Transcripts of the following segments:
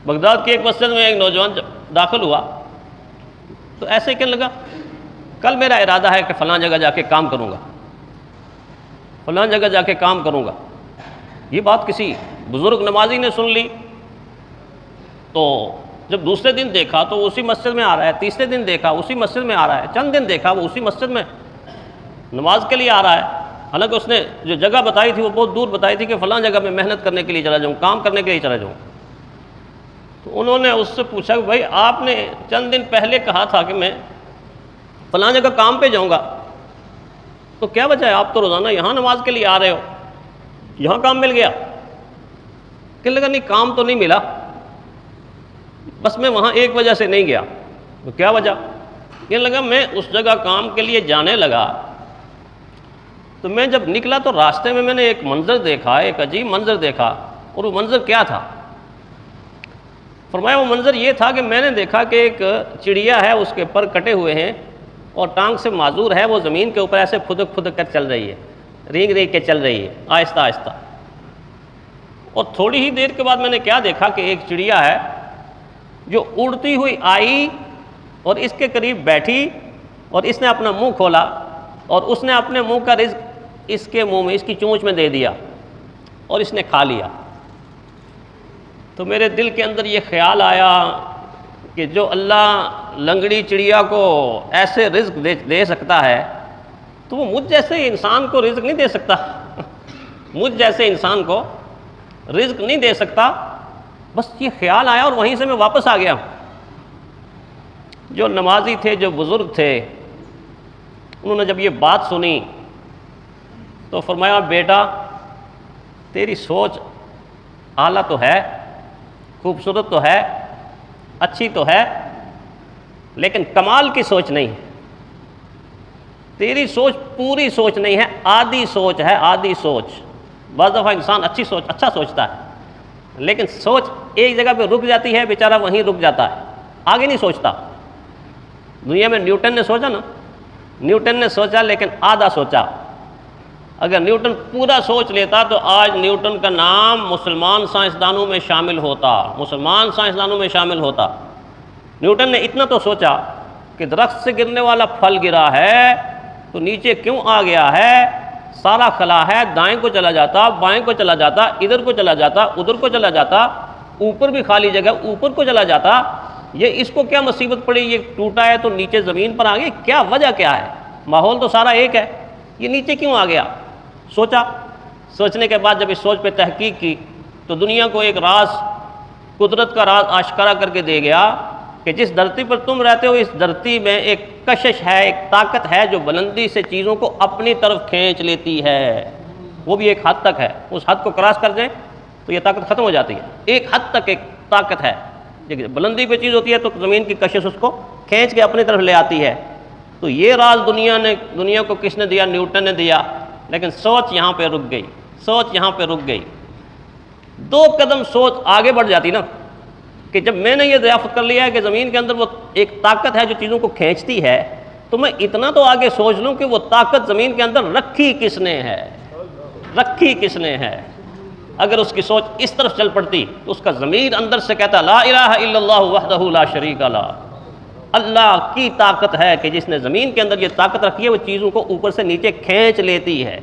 Baghdad کی ایک مسجد میں ایک نوجوان داخل ہوا تو ایسے کہنے لگا کل میرا ارادہ ہے کہ فلاں جگہ جا کے کام کروں گا، فلاں جگہ جا کے کام کروں گا۔ یہ بات کسی بزرگ نمازی نے سن لی تو جب دوسرے دن دیکھا تو وہ اسی مسجد میں آ رہا ہے، تیسرے دن دیکھا اسی مسجد میں آ رہا ہے، چند دن دیکھا وہ اسی مسجد میں نماز کے لیے آ رہا ہے، حالانکہ اس نے جو جگہ بتائی تھی وہ بہت دور بتائی تھی کہ فلاں جگہ میں محنت کرنے کے لیے چلا جاؤں، کام کرنے کے لیے چلا جاؤں۔ تو انہوں نے اس سے پوچھا کہ بھائی آپ نے چند دن پہلے کہا تھا کہ میں فلاں جگہ کام پہ جاؤں گا، تو کیا وجہ ہے آپ تو روزانہ یہاں نماز کے لیے آ رہے ہو، یہاں کام مل گیا؟ کہنے لگا نہیں کام تو نہیں ملا، بس میں وہاں ایک وجہ سے نہیں گیا۔ تو کیا وجہ؟ کہنے لگا میں اس جگہ کام کے لیے جانے لگا تو میں جب نکلا تو راستے میں نے ایک منظر دیکھا، ایک عجیب منظر دیکھا، اور وہ منظر کیا تھا؟ فرمایا وہ منظر یہ تھا کہ میں نے دیکھا کہ ایک چڑیا ہے، اس کے پر کٹے ہوئے ہیں اور ٹانگ سے معذور ہے، وہ زمین کے اوپر ایسے پھدک پھدک کر چل رہی ہے، رینگ رینگ کے چل رہی ہے آہستہ آہستہ۔ اور تھوڑی ہی دیر کے بعد میں نے کیا دیکھا کہ ایک چڑیا ہے جو اڑتی ہوئی آئی اور اس کے قریب بیٹھی اور اس نے اپنا منہ کھولا اور اس نے اپنے منہ کا رزق اس کے منہ میں، اس کی چونچ میں دے دیا اور اس نے کھا لیا۔ تو میرے دل کے اندر یہ خیال آیا کہ جو اللہ لنگڑی چڑیا کو ایسے رزق دے سکتا ہے تو وہ مجھ جیسے انسان کو رزق نہیں دے سکتا؟ مجھ جیسے انسان کو رزق نہیں دے سکتا؟ بس یہ خیال آیا اور وہیں سے میں واپس آ گیا۔ جو نمازی تھے، جو بزرگ تھے، انہوں نے جب یہ بات سنی تو فرمایا بیٹا تیری سوچ اعلیٰ تو ہے، خوبصورت تو ہے، اچھی تو ہے، لیکن کمال کی سوچ نہیں ہے۔ تیری سوچ پوری سوچ نہیں ہے، آدھی سوچ ہے، آدھی سوچ۔ بعض دفعہ انسان اچھا سوچتا ہے لیکن سوچ ایک جگہ پہ رک جاتی ہے، بیچارہ وہیں رک جاتا ہے، آگے نہیں سوچتا۔ دنیا میں نیوٹن نے سوچا نا، نیوٹن نے سوچا لیکن آدھا سوچا۔ اگر نیوٹن پورا سوچ لیتا تو آج نیوٹن کا نام مسلمان سائنسدانوں میں شامل ہوتا، مسلمان سائنسدانوں میں شامل ہوتا۔ نیوٹن نے اتنا تو سوچا کہ درخت سے گرنے والا پھل گرا ہے تو نیچے کیوں آ گیا ہے، سارا خلا ہے، دائیں کو چلا جاتا، بائیں کو چلا جاتا، ادھر کو چلا جاتا، ادھر کو چلا جاتا، اوپر بھی خالی جگہ اوپر کو چلا جاتا، یہ اس کو کیا مصیبت پڑی، یہ ٹوٹا ہے تو نیچے زمین پر آ گیا، کیا وجہ کیا ہے، ماحول تو سارا ایک ہے، یہ نیچے کیوں آ گیا؟ سوچا۔ سوچنے کے بعد جب اس سوچ پہ تحقیق کی تو دنیا کو ایک راز، قدرت کا راز آشکارا کر کے دے گیا کہ جس دھرتی پر تم رہتے ہو اس دھرتی میں ایک کشش ہے، ایک طاقت ہے جو بلندی سے چیزوں کو اپنی طرف کھینچ لیتی ہے، وہ بھی ایک حد تک ہے، اس حد کو کراس کر جائیں تو یہ طاقت ختم ہو جاتی ہے۔ ایک حد تک ایک طاقت ہے، بلندی پہ چیز ہوتی ہے تو زمین کی کشش اس کو کھینچ کے اپنی طرف لے آتی ہے۔ تو یہ راز دنیا کو کس نے دیا؟ نیوٹن نے دیا، لیکن سوچ یہاں پہ رک گئی، سوچ یہاں پہ رک گئی۔ 2 قدم سوچ آگے بڑھ جاتی نا، کہ جب میں نے یہ دریافت کر لیا ہے کہ زمین کے اندر وہ ایک طاقت ہے جو چیزوں کو کھینچتی ہے، تو میں اتنا تو آگے سوچ لوں کہ وہ طاقت زمین کے اندر رکھی کس نے ہے، رکھی کس نے ہے۔ اگر اس کی سوچ اس طرف چل پڑتی تو اس کا ضمیر اندر سے کہتا لا الہ الا اللہ وحدہ لا شریک لہ، اللہ کی طاقت ہے کہ جس نے زمین کے اندر یہ طاقت رکھی ہے، وہ چیزوں کو اوپر سے نیچے کھینچ لیتی ہے۔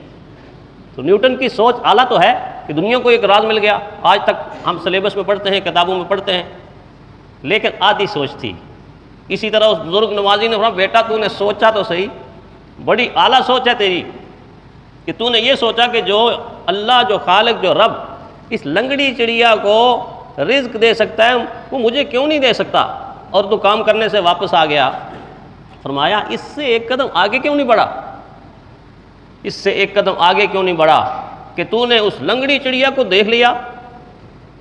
تو نیوٹن کی سوچ اعلیٰ تو ہے کہ دنیا کو ایک راز مل گیا، آج تک ہم سلیبس میں پڑھتے ہیں، کتابوں میں پڑھتے ہیں، لیکن آدھی سوچ تھی۔ اسی طرح اس بزرگ نمازی نے کہا بیٹا تو نے سوچا تو صحیح، بڑی اعلیٰ سوچ ہے تیری کہ تو نے یہ سوچا کہ جو اللہ، جو خالق، جو رب اس لنگڑی چڑیا کو رزق دے سکتا ہے وہ مجھے کیوں نہیں دے سکتا، اور تو کام کرنے سے واپس آ گیا۔ فرمایا اس سے ایک قدم آگے کیوں نہیں بڑھا، اس سے ایک قدم آگے کیوں نہیں بڑھا کہ تو نے اس لنگڑی چڑیا کو دیکھ لیا،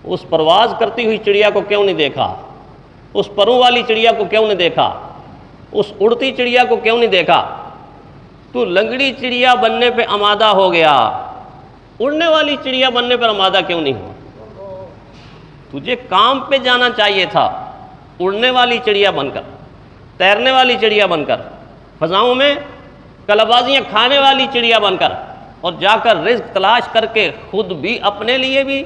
اس پرواز کرتی ہوئی چڑیا کو کیوں نہیں دیکھا، اس پروں والی چڑیا کو کیوں نہیں دیکھا، اس اڑتی چڑیا کو کیوں نہیں دیکھا؟ تو لنگڑی چڑیا بننے پہ آمادہ ہو گیا، اڑنے والی چڑیا بننے پر آمادہ کیوں نہیں ہوا؟ تجھے کام پہ جانا چاہیے تھا، اڑنے والی چڑیا بن کر، تیرنے والی چڑیا بن کر، فضاؤں میں کلبازیاں کھانے والی چڑیا بن کر، اور جا کر رزق تلاش کر کے خود بھی، اپنے لیے بھی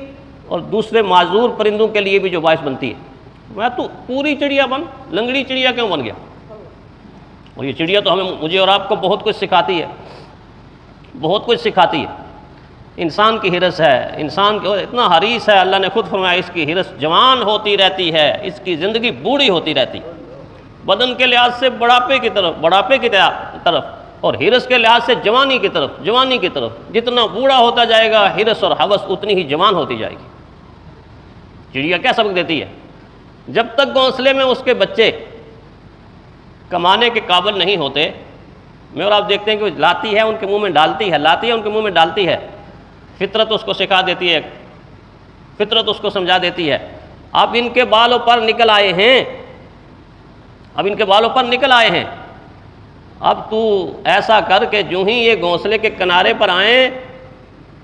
اور دوسرے معذور پرندوں کے لیے بھی جو باعث بنتی ہے۔ میں تو پوری چڑیا بن، لنگڑی چڑیا کیوں بن گیا؟ اور یہ چڑیا تو مجھے اور آپ کو بہت کچھ سکھاتی ہے، بہت کچھ سکھاتی ہے۔ انسان کی ہرس ہے، انسان کو اتنا حریص ہے، اللہ نے خود فرمایا اس کی ہرس جوان ہوتی رہتی ہے، اس کی زندگی بوڑھی ہوتی رہتی ہے، بدن کے لحاظ سے بڑھاپے کی طرف اور ہرس کے لحاظ سے جوانی کی طرف۔ جتنا بوڑھا ہوتا جائے گا ہرس اور ہوس اتنی ہی جوان ہوتی جائے گی۔ چڑیا کیا سبق دیتی ہے؟ جب تک گھونسلے میں اس کے بچے کمانے کے قابل نہیں ہوتے، میں اور آپ دیکھتے ہیں کہ لاتی ہے ان کے منہ میں ڈالتی ہے، فطرت اس کو سکھا دیتی ہے، فطرت اس کو سمجھا دیتی ہے، اب ان کے بالوں پر نکل آئے ہیں، اب تو ایسا کر کے جو ہی یہ گھونسلے کے کنارے پر آئیں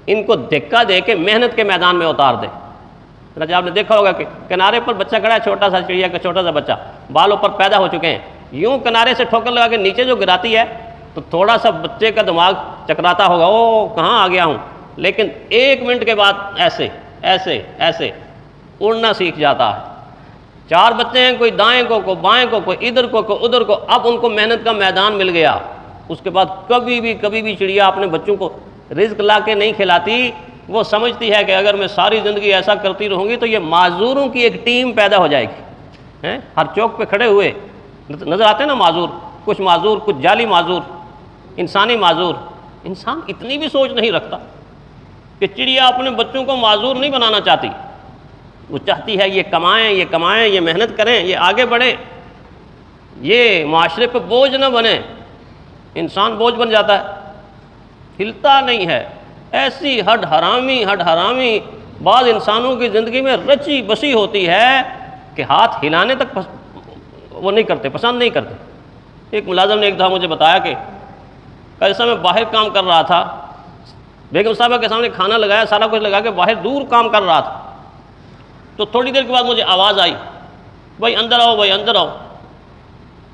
ان کو دھکا دے کے محنت کے میدان میں اتار دے۔ جب آپ نے دیکھا ہوگا کہ کنارے پر بچہ کھڑا ہے، چھوٹا سا چڑیا کا چھوٹا سا بچہ، بالوں پر پیدا ہو چکے ہیں، یوں کنارے سے ٹھوکر لگا کے نیچے جو گراتی ہے تو تھوڑا سا بچے کا دماغ چکراتا ہوگا، او کہاں آ گیا ہوں، لیکن 1 منٹ کے بعد ایسے اڑنا سیکھ جاتا ہے۔ 4 بچے ہیں، کوئی دائیں کو، کوئی بائیں کو، کوئی ادھر کو، کوئی ادھر کو، اب ان کو محنت کا میدان مل گیا۔ اس کے بعد کبھی بھی چڑیا اپنے بچوں کو رزق لا کے نہیں کھلاتی، وہ سمجھتی ہے کہ اگر میں ساری زندگی ایسا کرتی رہوں گی تو یہ معذوروں کی ایک ٹیم پیدا ہو جائے گی۔ ہر چوک پہ کھڑے ہوئے نظر آتے ہیں نا معذور، کچھ جعلی معذور، انسانی معذور۔ انسان اتنی بھی سوچ نہیں رکھتا کہ چڑیا اپنے بچوں کو معذور نہیں بنانا چاہتی، وہ چاہتی ہے یہ کمائیں، یہ محنت کریں، یہ آگے بڑھیں، یہ معاشرے پہ بوجھ نہ بنے۔ انسان بوجھ بن جاتا ہے، ہلتا نہیں ہے۔ ایسی ہڈ حرامی بعض انسانوں کی زندگی میں رچی بسی ہوتی ہے کہ ہاتھ ہلانے تک وہ نہیں کرتے، پسند نہیں کرتے۔ ایک ملازم نے ایک دفعہ مجھے بتایا کہ ایسا میں باہر کام کر رہا تھا، بیگم صاحبہ کے سامنے کھانا لگایا، سارا کچھ لگا کے باہر دور کام کر رہا تھا، تو تھوڑی دیر کے بعد مجھے آواز آئی، بھائی اندر آؤ۔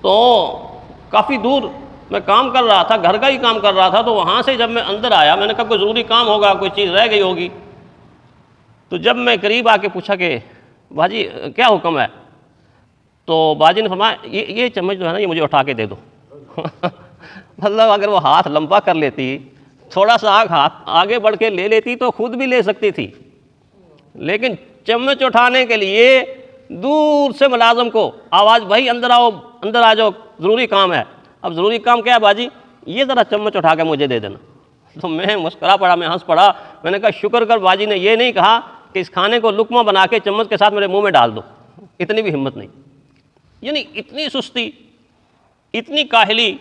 تو کافی دور میں کام کر رہا تھا، گھر کا ہی کام کر رہا تھا، تو وہاں سے جب میں اندر آیا، میں نے کہا کوئی ضروری کام ہوگا، کوئی چیز رہ گئی ہوگی۔ تو جب میں قریب آ کے پوچھا کہ باجی کیا حکم ہے، تو باجی نے فرمایا یہ چمچ جو ہے نا یہ مجھے اٹھا کے دے دو۔ مطلب اگر وہ ہاتھ لمبا کر لیتی، تھوڑا سا ہاتھ آگے بڑھ کے لے لیتی تو خود بھی لے سکتی تھی، لیکن چمچ اٹھانے کے لیے دور سے ملازم کو آواز، بھائی اندر آ جاؤ، ضروری کام ہے۔ اب ضروری کام کیا ہے باجی؟ یہ ذرا چمچ اٹھا کے مجھے دے دینا۔ تو میں مسکرا پڑا، میں ہنس پڑا، میں نے کہا شکر کر باجی نے یہ نہیں کہا کہ اس کھانے کو لقمہ بنا کے چمچ کے ساتھ میرے منہ میں ڈال دو، اتنی بھی ہمت نہیں۔ یعنی اتنی سستی، اتنی کاہلی